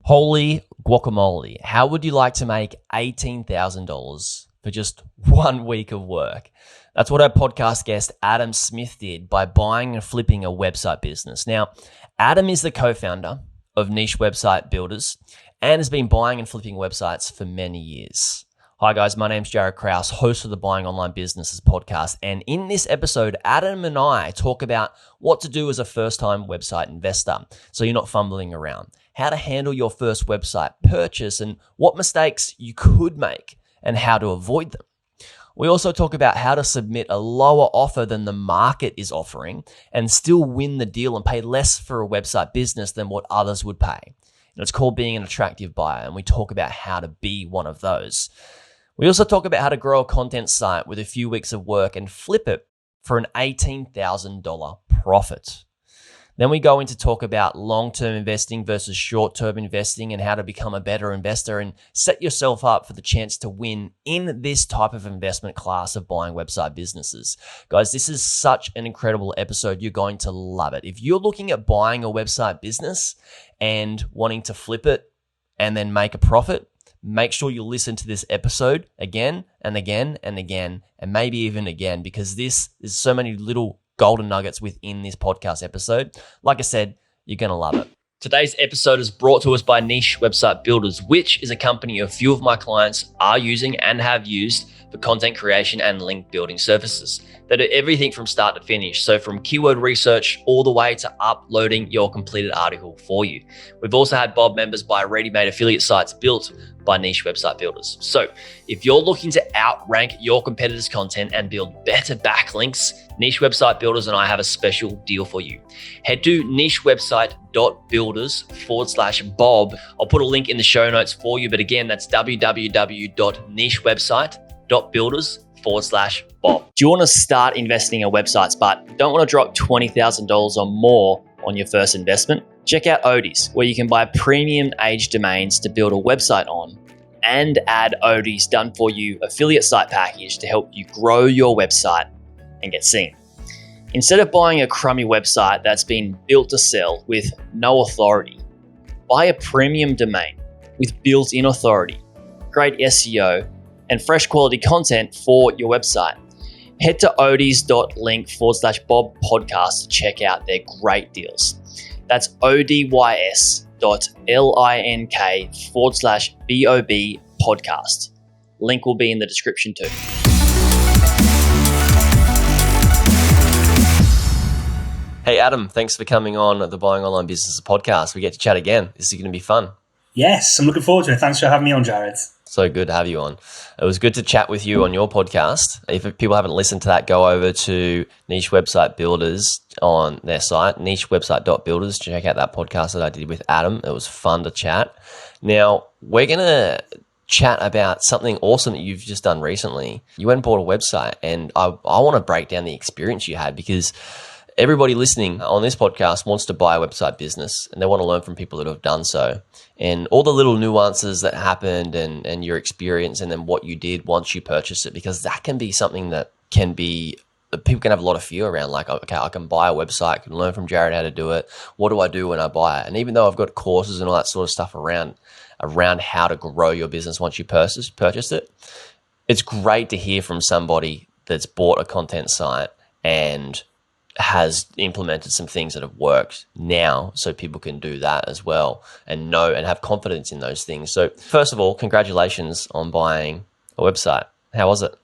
Holy guacamole. How would you like to make $18,000 for just 1 week of work? That's what our podcast guest Adam Smith did by buying and flipping a website business. Now, Adam is the co-founder of Niche Website Builders and has been buying and flipping websites for many years. Hi guys, my name's Jaryd Krause, host of the Buying Online Businesses podcast. And in this episode, Adam and I talk about what to do as a first-time website investor so you're not fumbling around, how to handle your first website purchase and what mistakes you could make and how to avoid them. We also talk about how to submit a lower offer than the market is offering and still win the deal and pay less for a website business than what others would pay. And it's called being an attractive buyer, and we talk about how to be one of those. We also talk about how to grow a content site with a few weeks of work and flip it for an $18,000 profit. Then we go into talk about long-term investing versus short-term investing and how to become a better investor and set yourself up for the chance to win in this type of investment class of buying website businesses. Guys, this is such an incredible episode. You're going to love it. If you're looking at buying a website business and wanting to flip it and then make a profit, make sure you listen to this episode again and again and again, and maybe even again, because this is so many little golden nuggets within this podcast episode. Like I said, you're going to love it. Today's episode is brought to us by Niche Website Builders, which is a company a few of my clients are using and have used for content creation and link building services. They do everything from start to finish. So from keyword research all the way to uploading your completed article for you. We've also had Bob members buy ready-made affiliate sites built by Niche Website Builders. So if you're looking to outrank your competitors' content and build better backlinks, Niche Website Builders and I have a special deal for you. Head to nichewebsite.builders/Bob. I'll put a link in the show notes for you. But again, that's www.nichewebsite.builders/Bob. Do you want to start investing in websites but don't want to drop $20,000 or more on your first investment? Check out Odys, where you can buy premium age domains to build a website on and add Odys done for you affiliate site package to help you grow your website and get seen. Instead of buying a crummy website that's been built to sell with no authority, buy a premium domain with built-in authority, great SEO, and fresh quality content for your website. Head to odys.link/Bob podcast to check out their great deals. That's odys.link/BOB podcast. Link will be in the description too. Hey Adam, thanks for coming on the Buying Online Business podcast. We get to chat again. This is going to be fun. Yes, I'm looking forward to it. Thanks for having me on, Jaryd. So good to have you on. It was good to chat with you on your podcast. If people haven't listened to that, go over to Niche Website Builders on their site, nichewebsite.builders. Check out that podcast that I did with Adam. It was fun to chat. Now, we're going to chat about something awesome that you've just done recently. You went and bought a website, and I want to break down the experience you had, because everybody listening on this podcast wants to buy a website business and they want to learn from people that have done so. And all the little nuances that happened and your experience and then what you did once you purchased it, because that can be something that people can have a lot of fear around. Like, okay, I can buy a website, I can learn from Jaryd how to do it. What do I do when I buy it? And even though I've got courses and all that sort of stuff around how to grow your business once you purchased it, it's great to hear from somebody that's bought a content site and has implemented some things that have worked now, so people can do that as well and know and have confidence in those things. So first of all, congratulations on buying a website. How was it?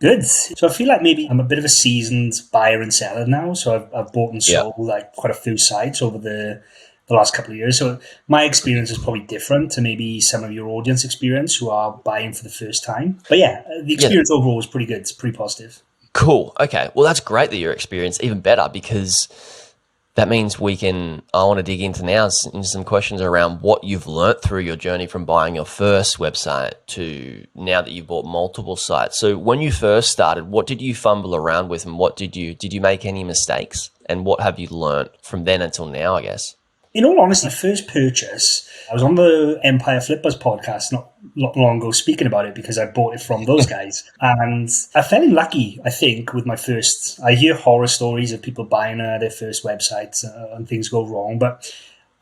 Good. So I feel like maybe I'm a bit of a seasoned buyer and seller now. So I've bought and sold like quite a few sites over the last couple of years. So my experience is probably different to maybe some of your audience experience who are buying for the first time. But yeah, the experience overall was pretty good. It's pretty positive. Cool. Okay. Well, that's great that your experience even better, because that means I want to dig into now into some questions around what you've learnt through your journey from buying your first website to now that you've bought multiple sites. So when you first started, what did you fumble around with, and did you make any mistakes, and what have you learnt from then until now, I guess? In all honesty, my first purchase, I was on the Empire Flippers podcast not long ago speaking about it because I bought it from those guys. And I fell in lucky, I think, with my first. I hear horror stories of people buying their first websites and things go wrong. But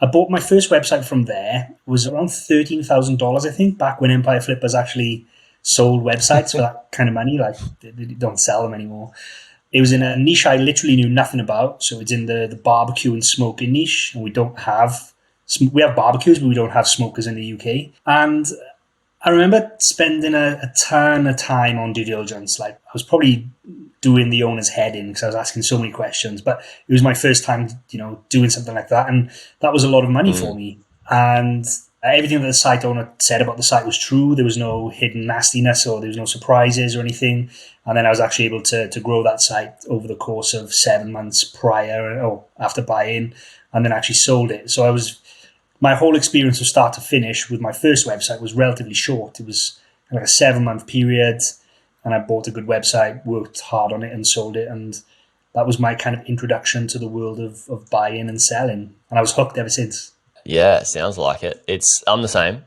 I bought my first website from there. It was around $13,000, I think, back when Empire Flippers actually sold websites for that kind of money. Like, they don't sell them anymore. It was in a niche I literally knew nothing about. So it's in the barbecue and smoking niche, and we have barbecues, but we don't have smokers in the UK. And I remember spending a ton of time on due diligence. Like, I was probably doing the owner's head in because I was asking so many questions, but it was my first time, doing something like that. And that was a lot of money for me. And everything that the site owner said about the site was true. There was no hidden nastiness, or there was no surprises or anything. And then I was actually able to grow that site over the course of 7 months after buy-in, and then actually sold it. So my whole experience from start to finish with my first website was relatively short. It was like a 7-month period, and I bought a good website, worked hard on it, and sold it. And that was my kind of introduction to the world of buying and selling. And I was hooked ever since. Yeah, sounds like it. I'm the same.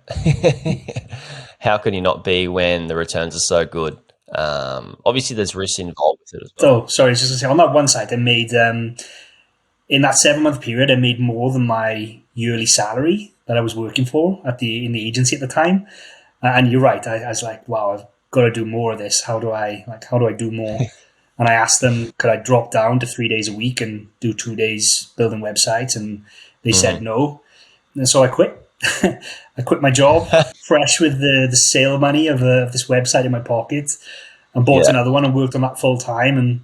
How can you not be when the returns are so good? Obviously, there's risks involved with it as well. So, sorry, just to say, on that one site, I made, in that 7-month period, I made more than my yearly salary that I was working for in the agency at the time. And you're right. I was like, wow, I've got to do more of this. How do I do more? And I asked them, could I drop down to 3 days a week and do 2 days building websites? And they said no. And so I quit. I quit my job fresh with the sale money of this website in my pocket, and bought another one and worked on that full time. And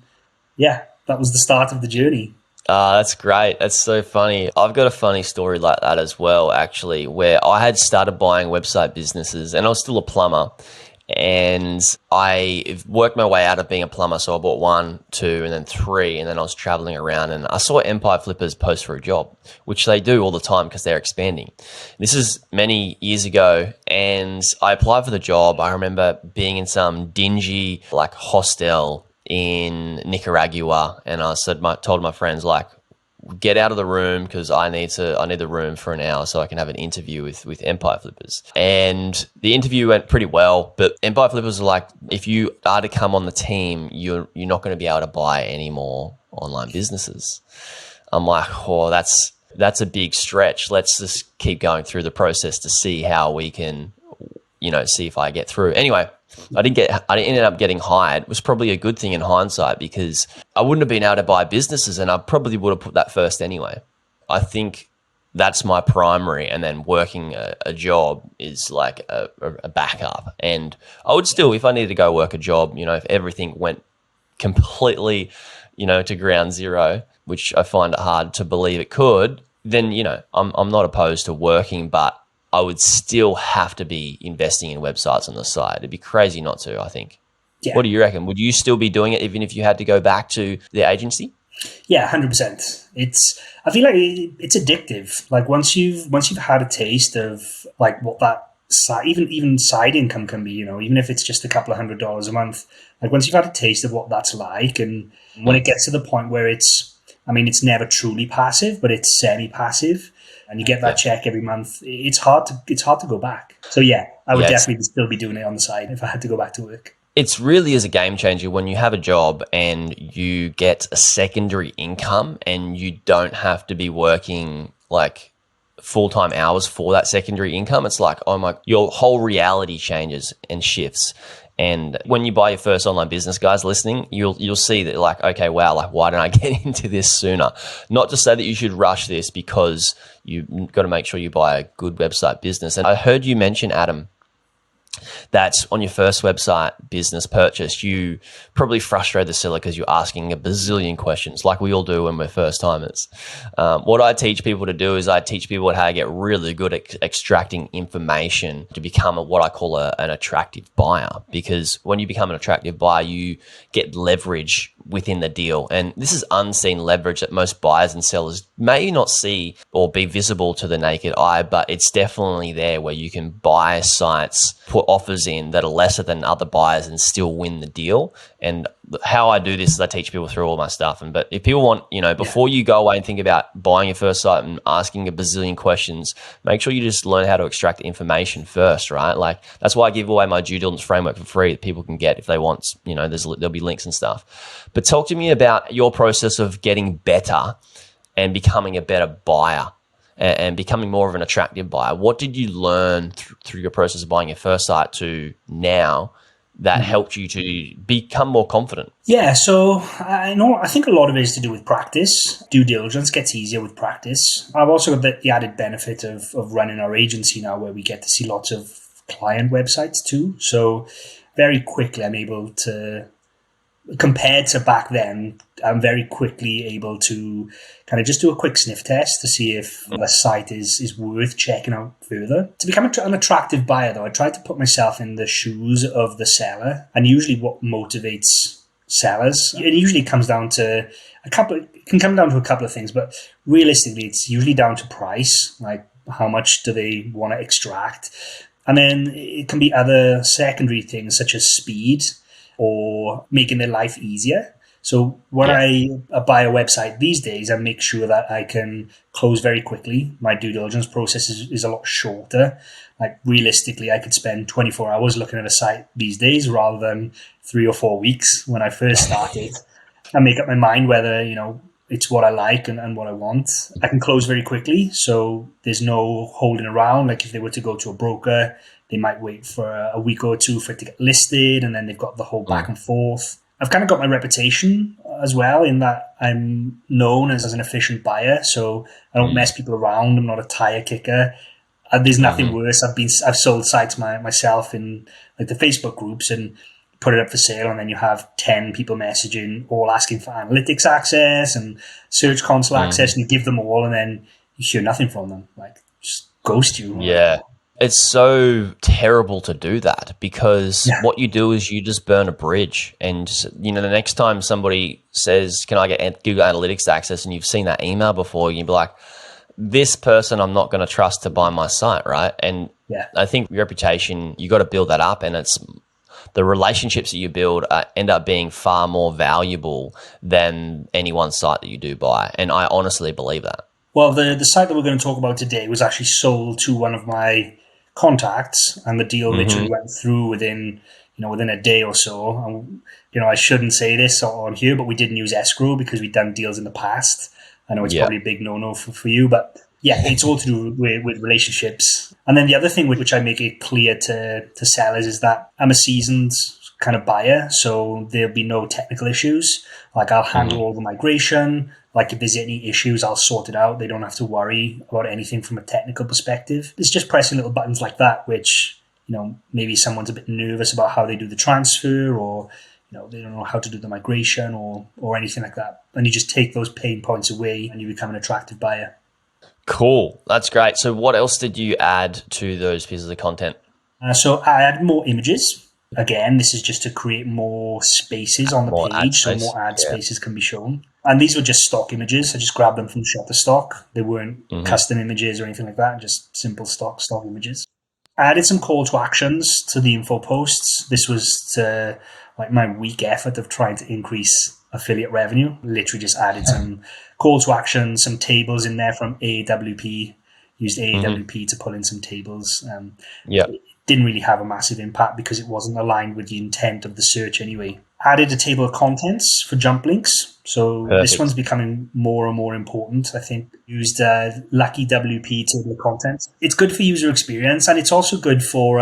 yeah, that was the start of the journey. That's great. That's so funny. I've got a funny story like that as well, actually, where I had started buying website businesses, and I was still a plumber. And I worked my way out of being a plumber. So I bought 1, 2, and then 3. And then I was traveling around, and I saw Empire Flippers post for a job, which they do all the time because they're expanding. This is many years ago, and I applied for the job. I remember being in some dingy hostel in Nicaragua, and I told my friends, get out of the room because I need the room for an hour so I can have an interview with Empire Flippers. And the interview went pretty well, but Empire Flippers are like, if you are to come on the team, you're not going to be able to buy any more online businesses. I'm like, oh, that's a big stretch. Let's just keep going through the process to see how we can, see if I get through. Anyway, I ended up getting hired. It was probably a good thing in hindsight because I wouldn't have been able to buy businesses, and I probably would have put that first anyway. I think that's my primary, and then working a job is like a backup. And I would still, if I needed to go work a job, if everything went completely, to ground zero, which I find it hard to believe it could, then, I'm not opposed to working, but I would still have to be investing in websites on the side. It'd be crazy not to, I think. Yeah. What do you reckon? Would you still be doing it even if you had to go back to the agency? Yeah, 100%. I feel like it's addictive. Like once you've had a taste of like what that even side income can be, even if it's just a couple of $100s a month, like once you've had a taste of what that's like, and when it gets to the point where it's never truly passive, but it's semi-passive, and you get that check every month, it's hard to go back. So yeah, I would definitely still be doing it on the side if I had to go back to work. It really is a game changer when you have a job and you get a secondary income and you don't have to be working like full-time hours for that secondary income. It's like, your whole reality changes and shifts. And when you buy your first online business, guys listening, you'll see that like, okay, wow, like why didn't I get into this sooner? Not to say that you should rush this, because you've got to make sure you buy a good website business. And I heard you mention, Adam, that on your first website business purchase, you probably frustrate the seller because you're asking a bazillion questions like we all do when we're first timers. What I teach people to do is I teach people how to get really good at extracting information to become what I call an attractive buyer. Because when you become an attractive buyer, you get leverage within the deal. And this is unseen leverage that most buyers and sellers may not see or be visible to the naked eye, but it's definitely there where you can buy sites, put offers in that are lesser than other buyers and still win the deal. And how I do this is I teach people through all my stuff. But if people want, before you go away and think about buying your first site and asking a bazillion questions, make sure you just learn how to extract information first, right? Like that's why I give away my due diligence framework for free that people can get if they want, there'll be links and stuff. But talk to me about your process of getting better and becoming a better buyer. and becoming more of an attractive buyer. What did you learn through your process of buying your first site to now that helped you to become more confident? Yeah, so I think a lot of it is to do with practice. Due diligence gets easier with practice. I've also got the added benefit of running our agency now, where we get to see lots of client websites too. So very quickly I'm able to, compared to back then, I'm very quickly able to kind of just do a quick sniff test to see if the site is worth checking out further. To become an attractive buyer, though, I try to put myself in the shoes of the seller, and usually what motivates sellers, it usually comes down to a couple of things, but realistically, it's usually down to price, like how much do they want to extract, and then it can be other secondary things such as speed or making their life easier. So when I buy a website these days, I make sure that I can close very quickly. My due diligence process is a lot shorter. Like realistically, I could spend 24 hours looking at a site these days rather than 3 or 4 weeks when I first started. I make up my mind whether, it's what I like and what I want. I can close very quickly, so there's no holding around. Like if they were to go to a broker, they might wait for a week or two for it to get listed, and then they've got the whole back and forth. I've kind of got my reputation as well in that I'm known as an efficient buyer, so I don't mess people around. I'm not a tire kicker. There's nothing worse. I've sold sites myself in like the Facebook groups and put it up for sale, and then you have 10 people messaging, all asking for analytics access and search console access, and you give them all, and then you hear nothing from them. Like, just ghost you. Yeah. It's so terrible to do that, because what you do is you just burn a bridge. And, the next time somebody says, can I get Google Analytics access, and you've seen that email before, you'd be like, this person I'm not going to trust to buy my site, right? And I think your reputation, you got to build that up, and it's the relationships that you build end up being far more valuable than any one site that you do buy. And I honestly believe that. Well, the site that we're going to talk about today was actually sold to one of my contacts, and the deal literally went through within a day or so. And, I shouldn't say this on here, but we didn't use escrow because we'd done deals in the past. I know it's probably a big no-no for you, but it's all to do with relationships. And then the other thing which I make it clear to sellers is that I'm a seasoned kind of buyer, so there'll be no technical issues. Like I'll handle all the migration. Like if there's any issues, I'll sort it out. They don't have to worry about anything from a technical perspective. It's just pressing little buttons like that, which, maybe someone's a bit nervous about how they do the transfer, or, they don't know how to do the migration or anything like that. And you just take those pain points away and you become an attractive buyer. Cool. That's great. So what else did you add to those pieces of content? So I added more images. Again, this is just to create more spaces on the page, so more ad spaces can be shown. And these were just stock images. I just grabbed them from Shutterstock. They weren't custom images or anything like that, just simple stock images. I added some call to actions to the info posts. This was to my weak effort of trying to increase affiliate revenue. Literally just added some call to action, some tables in there from AWP. Used AWP to pull in some tables. It didn't really have a massive impact because it wasn't aligned with the intent of the search anyway. Added a table of contents for jump links. So this one's becoming more and more important. I think used Lucky WP table of contents. It's good for user experience, and it's also good for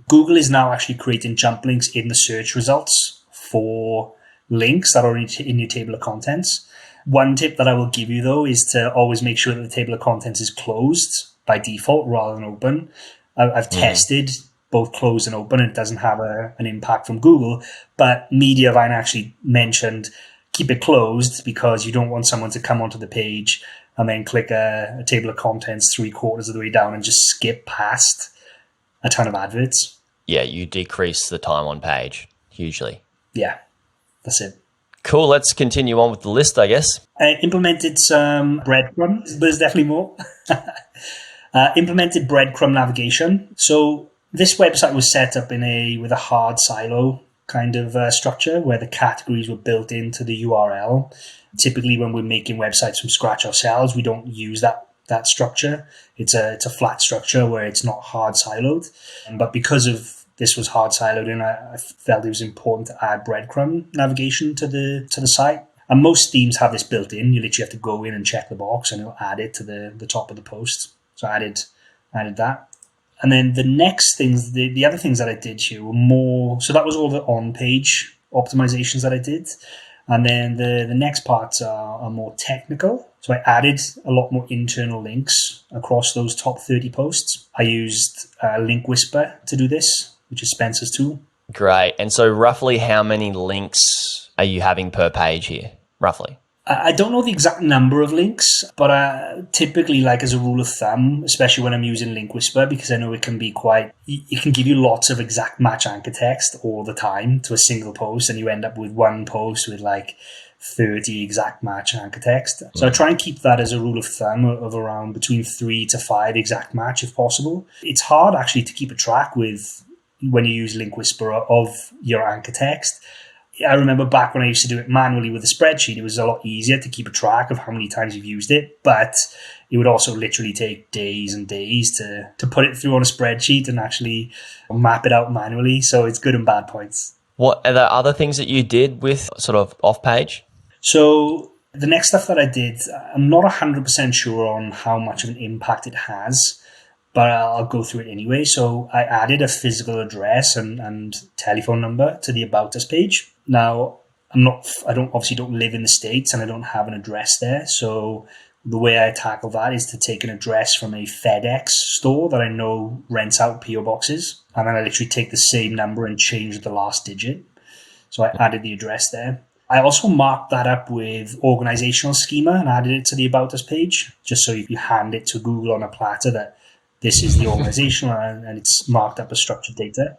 Google is now actually creating jump links in the search results for links that are in your table of contents. One tip that I will give you, though, is to always make sure that the table of contents is closed by default rather than open. I've tested both closed and open. It doesn't have an impact from Google, but Mediavine actually mentioned keep it closed because you don't want someone to come onto the page and then click a table of contents 3/4 of the way down and just skip past a ton of adverts. Yeah, you decrease the time on page hugely. Yeah, that's it. Cool. Let's continue on with the list, I guess. I implemented some breadcrumbs, but there's definitely more. Implemented breadcrumb navigation. So this website was set up with a hard silo kind of structure where the categories were built into the URL. Typically, when we're making websites from scratch ourselves, we don't use that structure. It's a flat structure where it's not hard siloed. But because of this was hard siloed, and I felt it was important to add breadcrumb navigation to the site. And most themes have this built in. You literally have to go in and check the box and it'll add it to the top of the post. So I added that. And then the next things, the other things that I did here were more, so that was all the on-page optimizations that I did. And then the next parts are more technical. So I added a lot more internal links across those top 30 posts. I used Link Whisper to do this, which is Spencer's tool. Great. And so roughly how many links are you having per page here, roughly? I don't know the exact number of links, but typically, like as a rule of thumb, especially when I'm using Link Whisper, because I know it can be it can give you lots of exact match anchor text all the time to a single post, and you end up with one post with like 30 exact match anchor text. So I try and keep that as a rule of thumb of around between 3 to 5 exact match if possible. It's hard actually to keep a track with when you use Link Whisper of your anchor text. I remember back when I used to do it manually with a spreadsheet, it was a lot easier to keep a track of how many times you've used it, but it would also literally take days and days to put it through on a spreadsheet and actually map it out manually. So it's good and bad points. What are the other things that you did with sort of off page? So the next stuff that I did, I'm not 100% sure on how much of an impact it has, but I'll go through it anyway. So I added a physical address and telephone number to the About Us page. Now, I don't live in the States and I don't have an address there. So the way I tackle that is to take an address from a FedEx store that I know rents out PO boxes. And then I literally take the same number and change the last digit. So I added the address there. I also marked that up with organizational schema and added it to the About Us page, just so if you hand it to Google on a platter that this is the organization and it's marked up as structured data.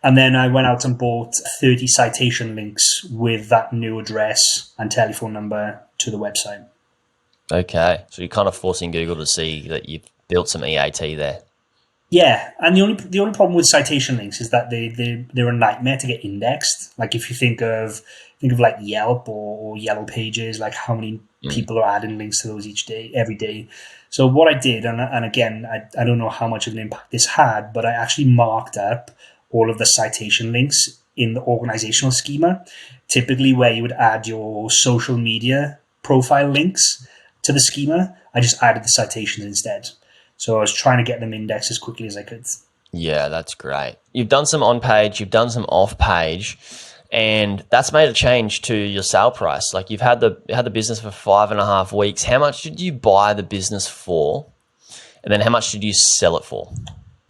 And then I went out and bought 30 citation links with that new address and telephone number to the website. Okay. So you're kind of forcing Google to see that you've built some EAT there. Yeah. And the only problem with citation links is that they're a nightmare to get indexed. Like if you think of like Yelp or Yellow Pages, like how many people are adding links to those every day. So what I did, and again, I don't know how much of an impact this had, but I actually marked up all of the citation links in the organizational schema, typically where you would add your social media profile links to the schema. I just added the citations instead. So I was trying to get them indexed as quickly as I could. Yeah, that's great. You've done some on page, you've done some off page, and that's made a change to your sale price. Like you've had the business for 5.5 weeks. How much did you buy the business for? And then how much did you sell it for?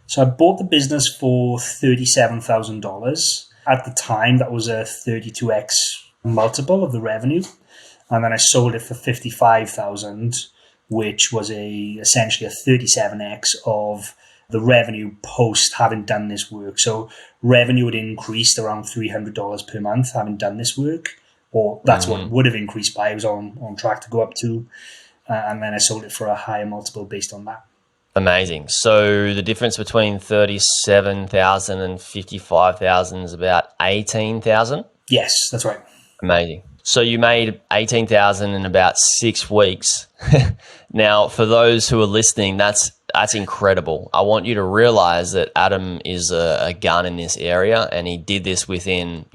So I bought the business for $37,000. At the time, that was a 32x multiple of the revenue. And then I sold it for $55,000, which was essentially a 37x of the revenue post having done this work. So revenue had increased around $300 per month having done this work, or that's what it would have increased by. It was on track to go up to. And then I sold it for a higher multiple based on that. Amazing. So the difference between 37,000 and 55,000 is about 18,000? Yes, that's right. Amazing. So you made 18,000 in about 6 weeks. Now, for those who are listening, that's incredible. I want you to realize that Adam is a gun in this area, and he did this within,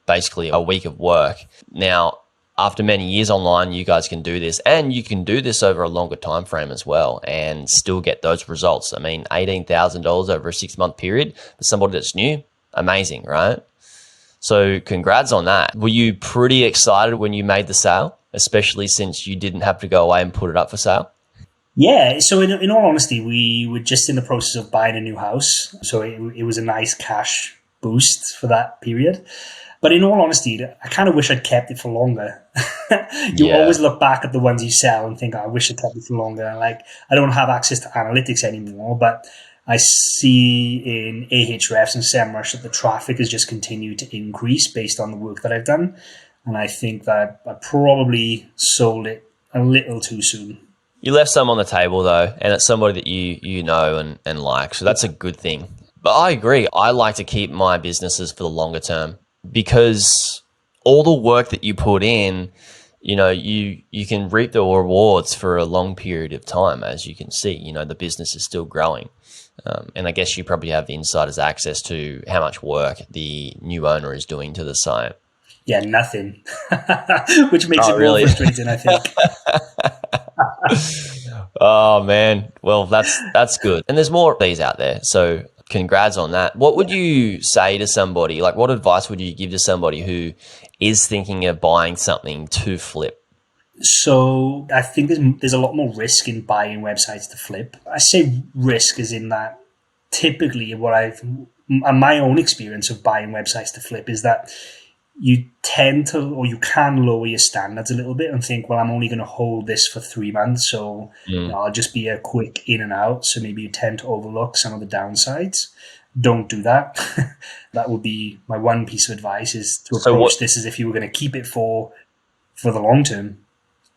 basically a week of work. Now, after many years online, you guys can do this, and you can do this over a longer time frame as well and still get those results. I mean, $18,000 over a 6-month period for somebody that's new, amazing, right? So congrats on that. Were you pretty excited when you made the sale, especially since you didn't have to go away and put it up for sale? Yeah, so in all honesty, we were just in the process of buying a new house. So it was a nice cash boost for that period. But in all honesty, I kind of wish I'd kept it for longer. You always look back at the ones you sell and think, I wish I kept it for longer. Like, I don't have access to analytics anymore, but I see in Ahrefs and SEMrush that the traffic has just continued to increase based on the work that I've done. And I think that I probably sold it a little too soon. You left some on the table though, and it's somebody that you know and like, so that's a good thing. But I agree. I like to keep my businesses for the longer term because all the work that you put in, you can reap the rewards for a long period of time. As you can see, the business is still growing. And I guess you probably have insider's access to how much work the new owner is doing to the site. Yeah, nothing, which makes Oh, it more really? frustrating, I think. Oh man. Well, that's good. And there's more of these out there. So congrats on that. What would you say to somebody? Like, what advice would you give to somebody who is thinking of buying something to flip? So I think there's a lot more risk in buying websites to flip. I say risk is in that typically what I've my own experience of buying websites to flip is that you tend to, or you can lower your standards a little bit and think, well, I'm only going to hold this for 3 months, so Mm. I'll just be a quick in and out. So maybe you tend to overlook some of the downsides. Don't do that. That would be my one piece of advice: is to So what? approach this as if you were going to keep it for the long term.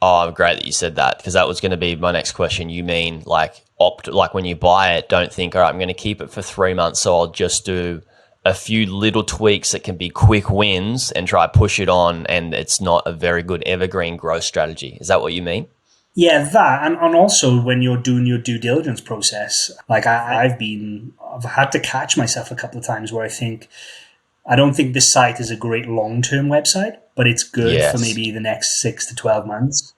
Oh, great that you said that, because that was going to be my next question. You mean like like when you buy it, don't think, all right, I'm going to keep it for 3 months, so I'll just do a few little tweaks that can be quick wins and try push it on, and it's not a very good evergreen growth strategy. Is that what you mean? Yeah, that, and also when you're doing your due diligence process, like I've had to catch myself a couple of times where I don't think this site is a great long term website, but it's good for Yes. maybe the next 6 to 12 months.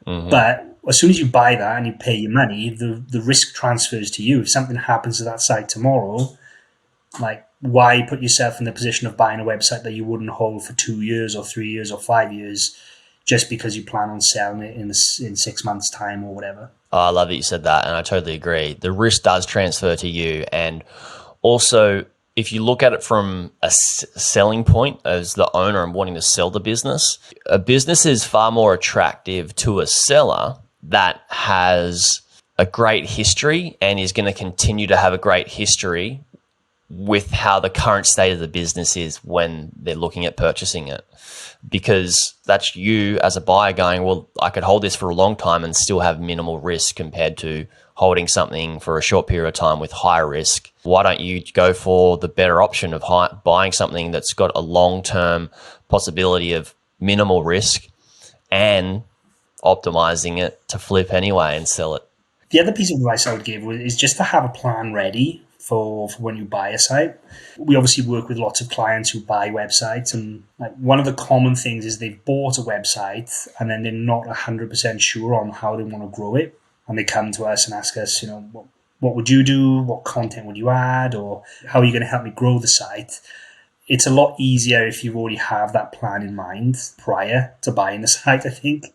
Hmm. But as soon as you buy that and you pay your money, the risk transfers to you. If something happens to that site tomorrow, like why put yourself in the position of buying a website that you wouldn't hold for 2 years or 3 years or 5 years just because you plan on selling it in 6 months' time or whatever? Oh, I love that you said that, and I totally agree. The risk does transfer to you, and also if you look at it from a selling point as the owner and wanting to sell the business, a business is far more attractive to a seller that has a great history and is going to continue to have a great history with how the current state of the business is when they're looking at purchasing it. Because that's you as a buyer going, well, I could hold this for a long time and still have minimal risk compared to holding something for a short period of time with high risk. Why don't you go for the better option of buying something that's got a long-term possibility of minimal risk and optimizing it to flip anyway and sell it? The other piece of advice I would give is just to have a plan ready for when you buy a site. We obviously work with lots of clients who buy websites, and like one of the common things is they've bought a website and then they're not 100% sure on how they want to grow it, and they come to us and ask us, what would you do? What content would you add? Or how are you going to help me grow the site? It's a lot easier if you already have that plan in mind prior to buying the site, I think.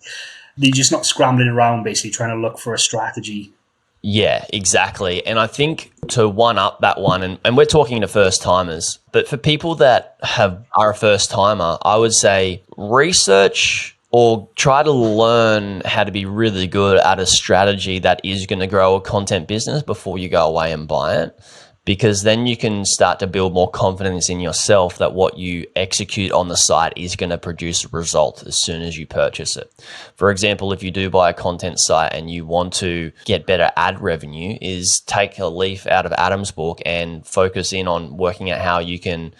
They're just not scrambling around basically trying to look for a strategy. Yeah, exactly. And I think to one up that one, and we're talking to first timers, but for people that are a first timer, I would say research or try to learn how to be really good at a strategy that is going to grow a content business before you go away and buy it. Because then you can start to build more confidence in yourself that what you execute on the site is going to produce a result as soon as you purchase it. For example, if you do buy a content site and you want to get better ad revenue, is take a leaf out of Adam's book and focus in on working out how you can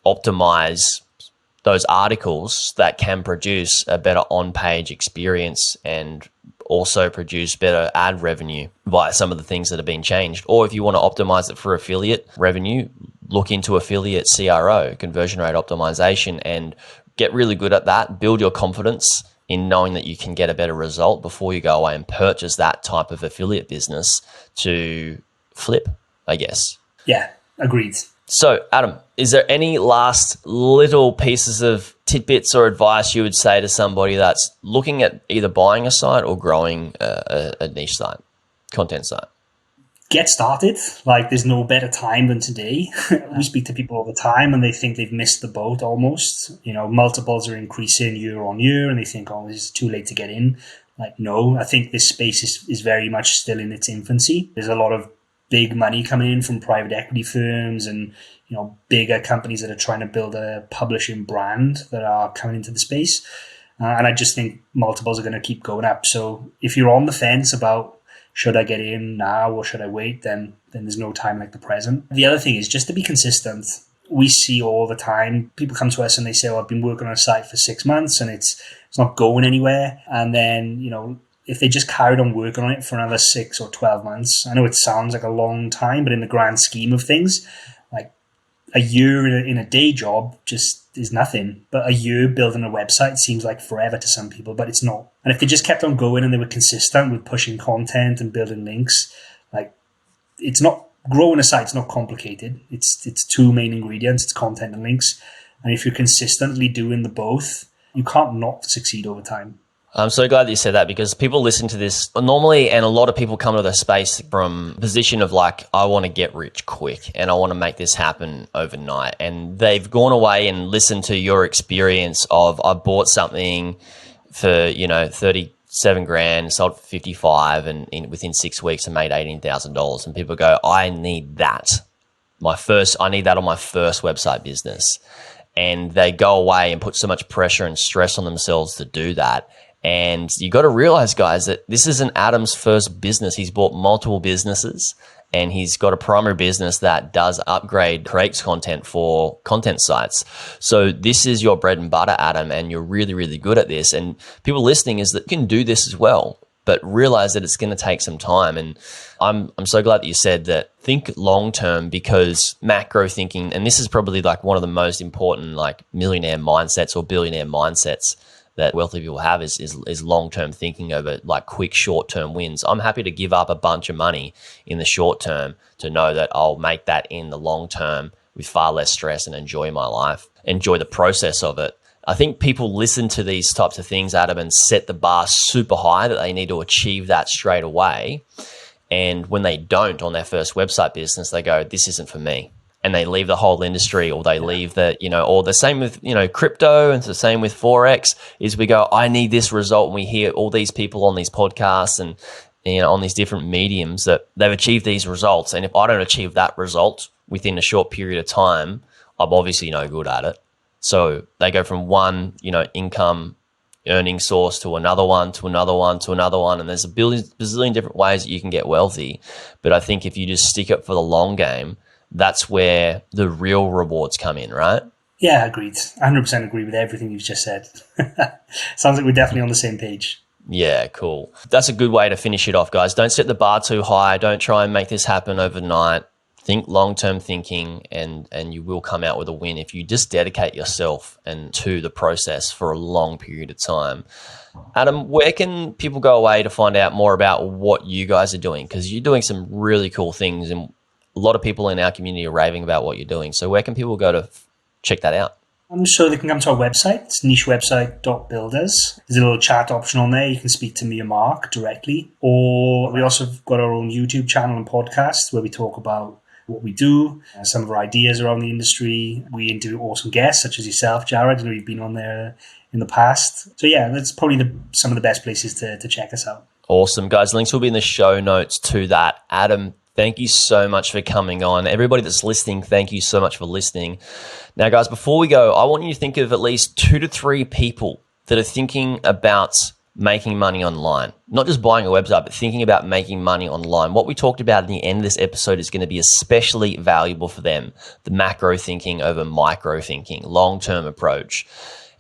optimize those articles that can produce a better on-page experience and also produce better ad revenue via some of the things that have been changed. Or if you want to optimize it for affiliate revenue, look into affiliate CRO, conversion rate optimization, and get really good at that. Build your confidence in knowing that you can get a better result before you go away and purchase that type of affiliate business to flip, I guess. Yeah, agreed. So, Adam, is there any last little pieces of tidbits or advice you would say to somebody that's looking at either buying a site or growing a niche site, content site? Get started. Like, there's no better time than today. We speak to people all the time and they think they've missed the boat almost. Multiples are increasing year on year and they think, oh, it's too late to get in. Like, no, I think this space is very much still in its infancy. There's a lot of big money coming in from private equity firms and bigger companies that are trying to build a publishing brand that are coming into the space. And I just think multiples are going to keep going up. So if you're on the fence about should I get in now or should I wait, then there's no time like the present. The other thing is just to be consistent. We see all the time, people come to us and they say, I've been working on a site for 6 months and it's not going anywhere. And then, if they just carried on working on it for another 6 or 12 months, I know it sounds like a long time, but in the grand scheme of things, like a year in a day job just is nothing. But a year building a website seems like forever to some people, but it's not. And if they just kept on going and they were consistent with pushing content and building links, like, it's not growing a site's not complicated. It's two main ingredients: it's content and links. And if you're consistently doing the both, you can't not succeed over time. I'm so glad that you said that, because people listen to this normally, and a lot of people come to the space from a position of like, I want to get rich quick and I want to make this happen overnight. And they've gone away and listened to your experience of, I bought something for, 37 grand, sold for 55, and within 6 weeks I made $18,000. And people go, I need that. I need that on my first website business. And they go away and put so much pressure and stress on themselves to do that. And you got to realize, guys, that this isn't Adam's first business. He's bought multiple businesses, and he's got a primary business that does creates content for content sites. So this is your bread and butter, Adam, and you're really, really good at this. And people listening is that you can do this as well, but realize that it's going to take some time. And I'm so glad that you said that. Think long term, because macro thinking, and this is probably like one of the most important like millionaire mindsets or billionaire mindsets that wealthy people have is long-term thinking over like quick short-term wins. I'm happy to give up a bunch of money in the short term to know that I'll make that in the long term with far less stress and enjoy my life, enjoy the process of it. I think people listen to these types of things, Adam, and set the bar super high that they need to achieve that straight away. And when they don't on their first website business, they go, this isn't for me. And they leave the whole industry, or they leave or the same with, crypto, and it's the same with Forex, is we go, I need this result. And we hear all these people on these podcasts and, on these different mediums that they've achieved these results. And if I don't achieve that result within a short period of time, I'm obviously no good at it. So they go from one, income earning source to another one, to another one, to another one. And there's a bazillion different ways that you can get wealthy. But I think if you just stick it for the long game, that's where the real rewards come in, right? Yeah, agreed. 100% agree with everything you've just said. Sounds like we're definitely on the same page. Yeah, cool. That's a good way to finish it off, guys. Don't set the bar too high. Don't try and make this happen overnight. Think long-term thinking, and you will come out with a win if you just dedicate yourself and to the process for a long period of time. Adam, where can people go away to find out more about what you guys are doing? Because you're doing some really cool things, and a lot of people in our community are raving about what you're doing. So where can people go to check that out? So they can come to our website. It's nichewebsite.builders. There's a little chat option on there. You can speak to me or Mark directly. Or we also have got our own YouTube channel and podcast where we talk about what we do, some of our ideas around the industry. We interview awesome guests such as yourself, Jaryd. I know you've been on there in the past. So yeah, that's probably some of the best places to check us out. Awesome, guys. Links will be in the show notes to that. Adam, thank you so much for coming on. Everybody that's listening, thank you so much for listening. Now, guys, before we go, I want you to think of at least 2 to 3 people that are thinking about making money online. Not just buying a website, but thinking about making money online. What we talked about in the end of this episode is going to be especially valuable for them. The macro thinking over micro thinking, long-term approach.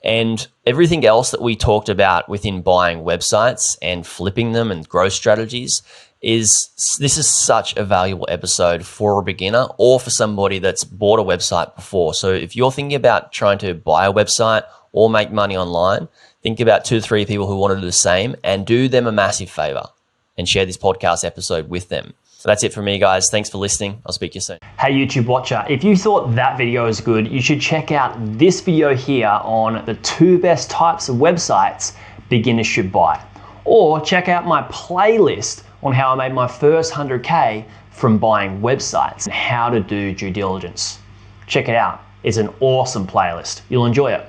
And everything else that we talked about within buying websites and flipping them and growth strategies this is such a valuable episode for a beginner or for somebody that's bought a website before. So if you're thinking about trying to buy a website or make money online, think about 2 to 3 people who want to do the same and do them a massive favor and share this podcast episode with them. So that's it from me, guys. Thanks for listening. I'll speak to you soon. Hey, YouTube watcher, if you thought that video was good, you should check out this video here on the 2 best types of websites beginners should buy. Or check out my playlist on how I made my first 100K from buying websites and how to do due diligence. Check it out. It's an awesome playlist. You'll enjoy it.